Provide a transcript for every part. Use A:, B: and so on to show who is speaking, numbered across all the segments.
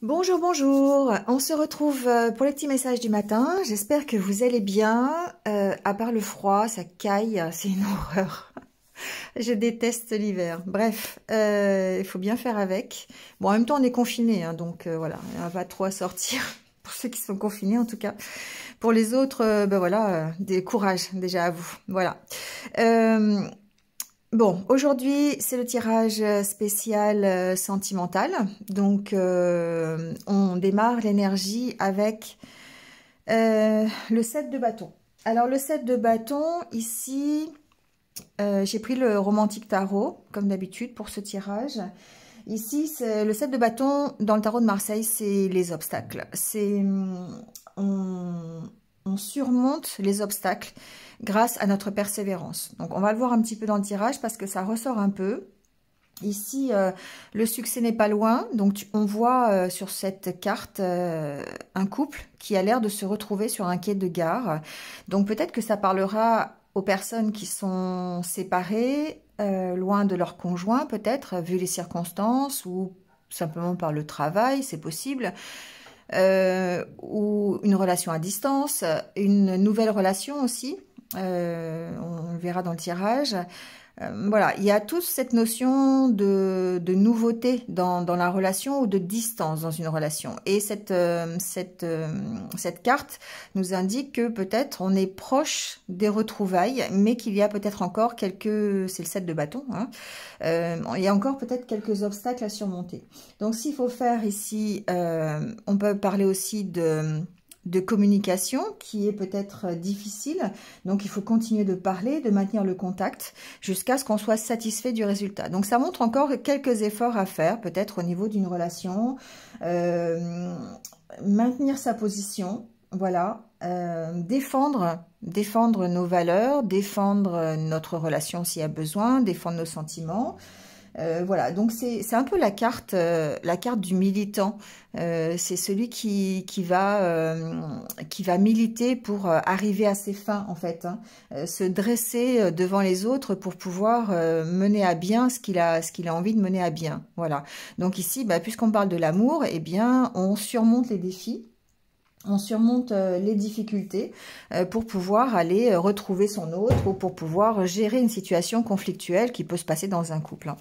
A: Bonjour, bonjour. On se retrouve pour les petits messages du matin. J'espère que vous allez bien. À part le froid, ça caille, c'est une horreur. Je déteste l'hiver. Bref, il faut bien faire avec. Bon, en même temps, on est confinés, hein, donc voilà, on va pas trop à sortir. Pour ceux qui sont confinés, en tout cas. Pour les autres, ben voilà, des courage déjà à vous. Voilà. Bon, aujourd'hui, c'est le tirage spécial sentimental. Donc, on démarre l'énergie avec le 7 de bâton. Alors, le 7 de bâton, ici, j'ai pris le romantique tarot, comme d'habitude, pour ce tirage. Ici, c'est le 7 de bâton, dans le tarot de Marseille, c'est les obstacles. C'est... on surmonte les obstacles grâce à notre persévérance. Donc, on va le voir un petit peu dans le tirage parce que ça ressort un peu. Ici, le succès n'est pas loin. Donc, on voit sur cette carte un couple qui a l'air de se retrouver sur un quai de gare. Donc, peut-être que ça parlera aux personnes qui sont séparées, loin de leur conjoint, peut-être, vu les circonstances, ou simplement par le travail, c'est possible. Ou une relation à distance, une nouvelle relation aussi, on le verra dans le tirage. Voilà, il y a toute cette notion de nouveauté dans la relation ou de distance dans une relation. Et cette carte nous indique que peut-être on est proche des retrouvailles, mais qu'il y a peut-être encore quelques... C'est le 7 de bâton, hein, il y a encore peut-être quelques obstacles à surmonter. Donc s'il faut faire ici, on peut parler aussi de communication qui est peut-être difficile. Donc, il faut continuer de parler, de maintenir le contact jusqu'à ce qu'on soit satisfait du résultat. Donc, ça montre encore quelques efforts à faire, peut-être au niveau d'une relation, maintenir sa position, voilà, défendre nos valeurs, défendre notre relation s'il y a besoin, défendre nos sentiments. Voilà, donc c'est un peu la carte du militant. C'est celui qui va militer pour arriver à ses fins, en fait, hein. Se dresser devant les autres pour pouvoir mener à bien ce qu'il a envie de mener à bien. Voilà. Donc ici, bah, puisqu'on parle de l'amour, eh bien, on surmonte les défis. On surmonte les difficultés pour pouvoir aller retrouver son autre ou pour pouvoir gérer une situation conflictuelle qui peut se passer dans un couple.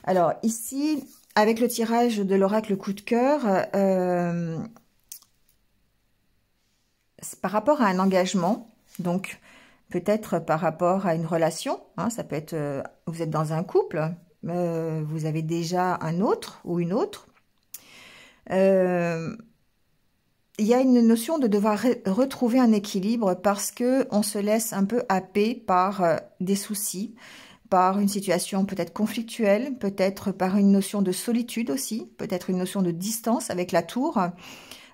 A: Alors ici, avec le tirage de l'oracle coup de cœur, par rapport à un engagement, donc peut-être par rapport à une relation, hein, ça peut être, vous êtes dans un couple, vous avez déjà un autre ou une autre, il y a une notion de devoir retrouver un équilibre parce que on se laisse un peu happer par des soucis, par une situation peut-être conflictuelle, peut-être par une notion de solitude aussi, peut-être une notion de distance avec la tour.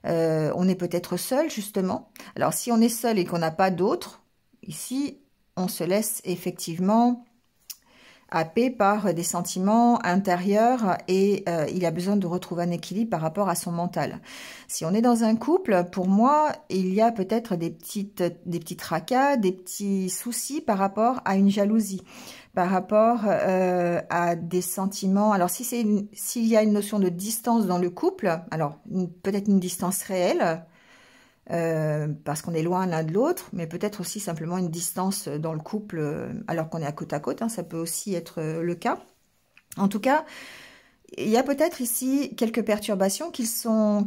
A: On est peut-être seul justement. Alors si on est seul et qu'on n'a pas d'autre, ici on se laisse effectivement happé par des sentiments intérieurs et il a besoin de retrouver un équilibre par rapport à son mental. Si on est dans un couple, pour moi, il y a peut-être des petits tracas, des petits soucis par rapport à une jalousie, par rapport à des sentiments. Alors s'il y a une notion de distance dans le couple, alors peut-être une distance réelle, parce qu'on est loin l'un de l'autre, mais peut-être aussi simplement une distance dans le couple alors qu'on est à côte, hein, ça peut aussi être le cas. En tout cas, il y a peut-être ici quelques perturbations qui sont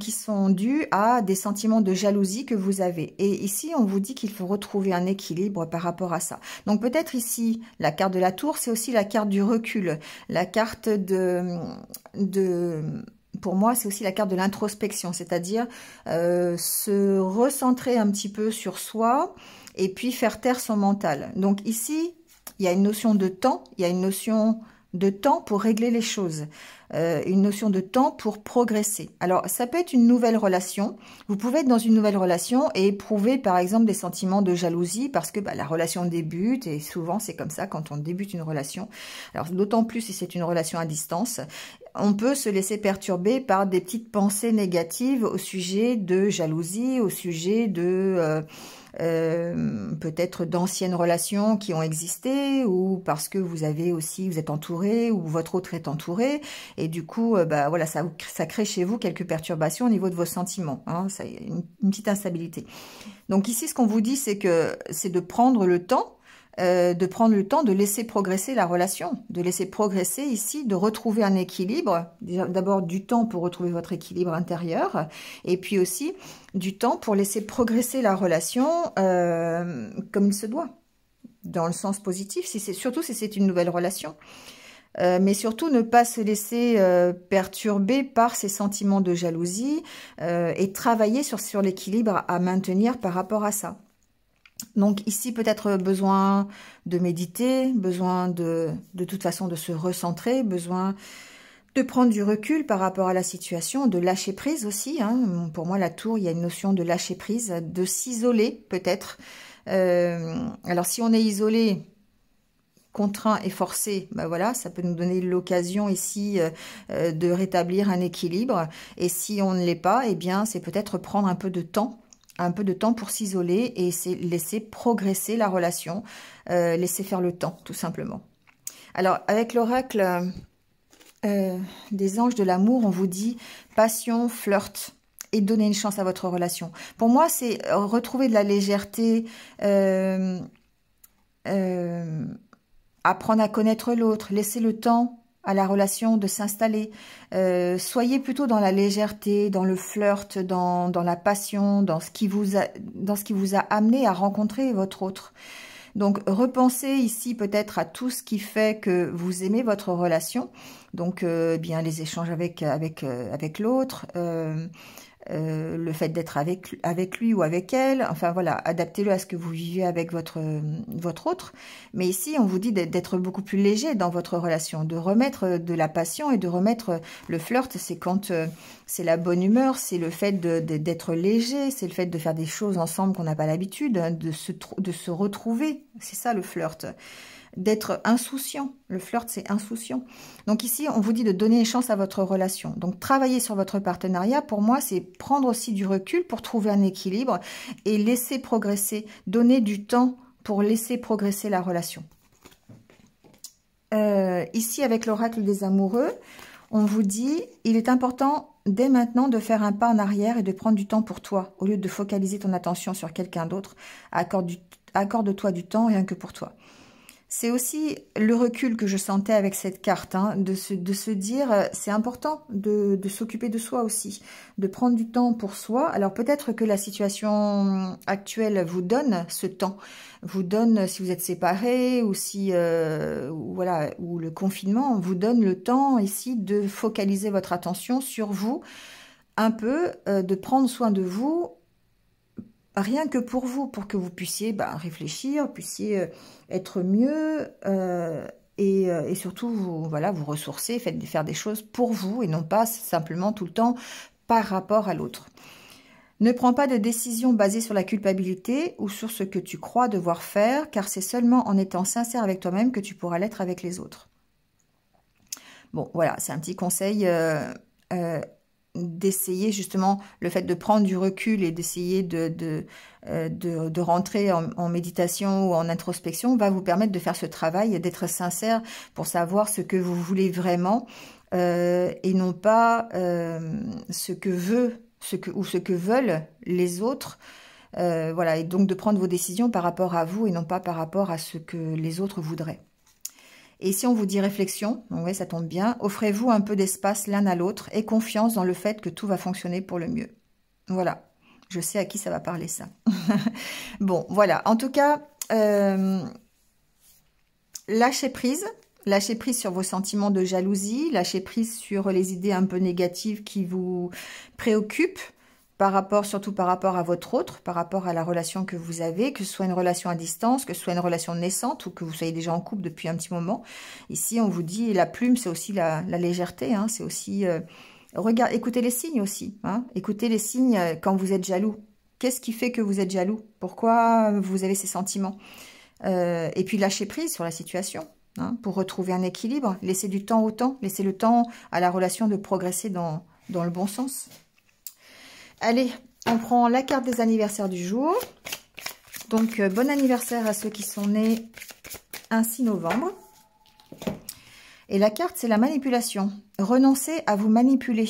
A: dues à des sentiments de jalousie que vous avez. Et ici, on vous dit qu'il faut retrouver un équilibre par rapport à ça. Donc peut-être ici, la carte de la tour, c'est aussi la carte du recul, la carte pour moi, c'est aussi la carte de l'introspection, c'est-à-dire se recentrer un petit peu sur soi et puis faire taire son mental. Donc ici, il y a une notion de temps, il y a une notion de temps pour régler les choses, une notion de temps pour progresser. Alors, ça peut être une nouvelle relation. Vous pouvez être dans une nouvelle relation et éprouver, par exemple, des sentiments de jalousie parce que la relation débute et souvent, c'est comme ça quand on débute une relation. Alors, d'autant plus si c'est une relation à distance. on peut se laisser perturber par des petites pensées négatives au sujet de jalousie, au sujet de peut-être d'anciennes relations qui ont existé, ou parce que vous êtes entouré, ou votre autre est entouré, et du coup, bah voilà, ça crée chez vous quelques perturbations au niveau de vos sentiments, hein, ça, une petite instabilité. Donc ici, ce qu'on vous dit, c'est de prendre le temps. De laisser progresser la relation, de laisser progresser ici, de retrouver un équilibre, d'abord du temps pour retrouver votre équilibre intérieur, et puis aussi du temps pour laisser progresser la relation comme il se doit, dans le sens positif, surtout si c'est une nouvelle relation. Mais surtout ne pas se laisser perturber par ces sentiments de jalousie et travailler sur l'équilibre à maintenir par rapport à ça. Donc ici, peut-être besoin de méditer, besoin de toute façon de se recentrer, besoin de prendre du recul par rapport à la situation, de lâcher prise aussi. Hein. Pour moi, la tour, il y a une notion de lâcher prise, de s'isoler peut-être. Alors si on est isolé, contraint et forcé, ben voilà, ça peut nous donner l'occasion ici de rétablir un équilibre. Et si on ne l'est pas, eh bien, c'est peut-être prendre un peu de temps pour s'isoler et laisser progresser la relation, laisser faire le temps, tout simplement. Alors, avec l'oracle des anges de l'amour, on vous dit passion, flirt et donner une chance à votre relation. Pour moi, c'est retrouver de la légèreté, apprendre à connaître l'autre, laisser le temps à la relation de s'installer. Soyez plutôt dans la légèreté, dans le flirt, dans la passion, dans ce qui vous a amené à rencontrer votre autre. Donc, repensez ici peut-être à tout ce qui fait que vous aimez votre relation. Donc, bien les échanges avec l'autre, le fait d'être avec lui ou avec elle, enfin voilà, adaptez-le à ce que vous vivez avec votre autre. Mais ici, on vous dit d'être beaucoup plus léger dans votre relation, de remettre de la passion et de remettre le flirt, c'est quand c'est la bonne humeur, c'est le fait d'être léger, c'est le fait de faire des choses ensemble qu'on n'a pas l'habitude, de se retrouver, c'est ça le flirt. D'être insouciant. Le flirt, c'est insouciant. Donc ici, on vous dit de donner une chance à votre relation. Donc, travailler sur votre partenariat, pour moi, c'est prendre aussi du recul pour trouver un équilibre et laisser progresser, donner du temps pour laisser progresser la relation. Ici, avec l'oracle des amoureux, on vous dit, il est important dès maintenant de faire un pas en arrière et de prendre du temps pour toi. Au lieu de focaliser ton attention sur quelqu'un d'autre, accorde-toi du temps rien que pour toi. C'est aussi le recul que je sentais avec cette carte, hein, de se dire, c'est important de s'occuper de soi aussi, de prendre du temps pour soi. Alors peut-être que la situation actuelle vous donne ce temps, vous donne, si vous êtes séparés ou si, voilà, ou le confinement vous donne le temps ici de focaliser votre attention sur vous, un peu, de prendre soin de vous, rien que pour vous, pour que vous puissiez réfléchir, puissiez être mieux et surtout vous ressourcer, faire des choses pour vous et non pas simplement tout le temps par rapport à l'autre. Ne prends pas de décision basée sur la culpabilité ou sur ce que tu crois devoir faire, car c'est seulement en étant sincère avec toi-même que tu pourras l'être avec les autres. Bon, voilà, c'est un petit conseil d'essayer justement le fait de prendre du recul et d'essayer de rentrer en méditation ou en introspection va vous permettre de faire ce travail et d'être sincère pour savoir ce que vous voulez vraiment et non pas ce que veulent les autres. Voilà, et donc de prendre vos décisions par rapport à vous et non pas par rapport à ce que les autres voudraient. Et si on vous dit réflexion, donc oui, ça tombe bien, offrez-vous un peu d'espace l'un à l'autre et confiance dans le fait que tout va fonctionner pour le mieux. Voilà, je sais à qui ça va parler ça. Bon, voilà, en tout cas, lâchez prise sur vos sentiments de jalousie, lâchez prise sur les idées un peu négatives qui vous préoccupent, surtout par rapport à votre autre, par rapport à la relation que vous avez, que ce soit une relation à distance, que ce soit une relation naissante ou que vous soyez déjà en couple depuis un petit moment. Ici, on vous dit, la plume, c'est aussi la légèreté, hein, c'est aussi... écoutez les signes aussi, hein, écoutez les signes quand vous êtes jaloux. Qu'est-ce qui fait que vous êtes jaloux? Pourquoi vous avez ces sentiments? Et puis, lâchez prise sur la situation. hein, pour retrouver un équilibre. Laissez du temps au temps, laissez le temps à la relation de progresser dans le bon sens. Allez, on prend la carte des anniversaires du jour. Donc, bon anniversaire à ceux qui sont nés un 6 novembre. Et la carte, c'est la manipulation. Renoncez à vous manipuler.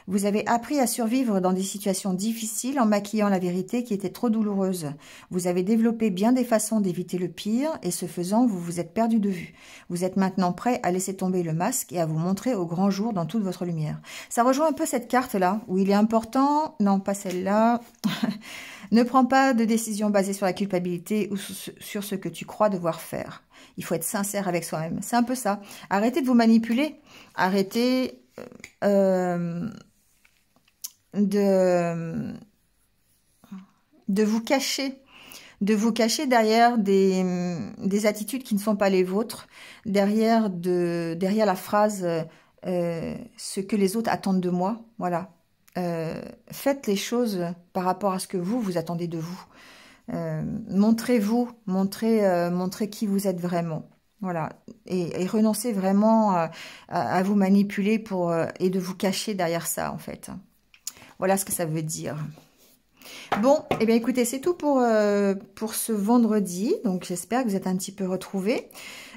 A: Vous avez appris à survivre dans des situations difficiles en maquillant la vérité qui était trop douloureuse. Vous avez développé bien des façons d'éviter le pire et ce faisant, vous vous êtes perdu de vue. Vous êtes maintenant prêt à laisser tomber le masque et à vous montrer au grand jour dans toute votre lumière. Ça rejoint un peu cette carte-là où il est important, non pas celle-là, ne prends pas de décision basée sur la culpabilité ou sur ce que tu crois devoir faire. Il faut être sincère avec soi-même. C'est un peu ça. Arrêtez de vous manipuler. Arrêtez de vous cacher. De vous cacher derrière des attitudes qui ne sont pas les vôtres. Derrière la phrase ce que les autres attendent de moi. Voilà. Faites les choses par rapport à ce que vous attendez de vous. Montrez-vous, montrez qui vous êtes vraiment. Voilà. Et renoncez vraiment à vous manipuler et de vous cacher derrière ça, en fait. Voilà ce que ça veut dire. Bon, eh bien écoutez, c'est tout pour ce vendredi. Donc j'espère que vous êtes un petit peu retrouvés.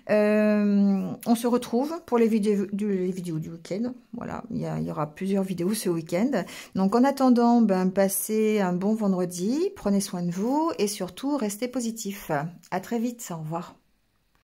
A: On se retrouve pour les vidéos du week-end. Voilà, il y aura plusieurs vidéos ce week-end. Donc en attendant, passez un bon vendredi, prenez soin de vous et surtout restez positifs. À très vite, au revoir.